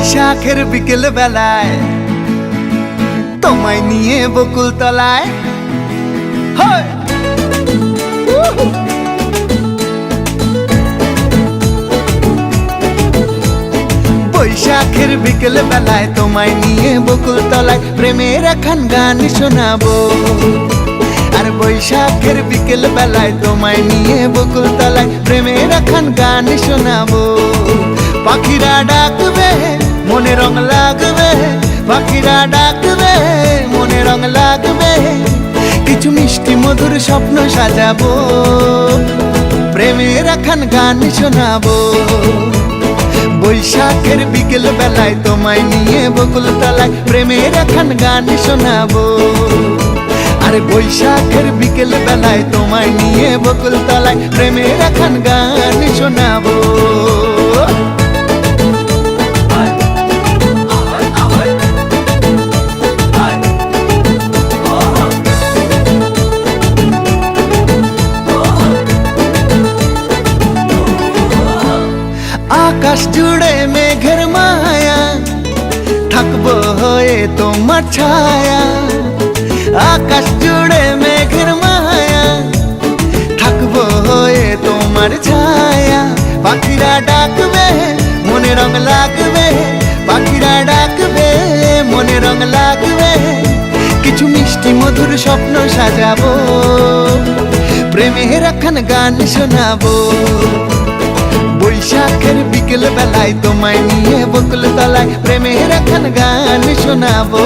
বৈশাখের বিকেল বেলায় তোমায় নিয়ে বকুল তলায় বৈশাখের বিকেল বেলায় তোমায় নিয়ে বকুল তলায় প্রেমের এখন গান শোনাবো। আর বৈশাখের বিকেল বেলায় তোমায় নিয়ে বকুল তলায় প্রেমের এখন গান শোনাবো। পাখিরা ডাকবে মনে রং লাগবে, পাখিরা ডাকবে মনে রং লাগবে, কিছু মিষ্টি মধুর স্বপ্ন সাজাবো, প্রেমের এখন গান শোনাবো। বৈশাখের বিকেল বেলায় তোমায় নিয়ে বকুল তলায় প্রেমের এখন গান শোনাবো। আর বৈশাখের বিকেল বেলায় তোমায় নিয়ে বকুল তলায় প্রেমের এখন গান শোনাবো। আকাশ জুড়ে মেঘের মায়া, থাকবো হয়ে তোমার ছায়া। আকাশ জুড়ে মেঘের মায়া, থাকবো হয়ে তোমার ছায়া। পাখিরা ডাকবে মনে রং লাগবে, পাখিরা ডাকবে মনে রং লাগবে, কিছু মিষ্টি মধুর স্বপ্ন সাজাবো, প্রেমের এখন গান শোনাবো। বৈশাখের বিকেল বেলায় তোমায় নিয়ে বকুল তলায় প্রেমের এখন গান শোনাবো।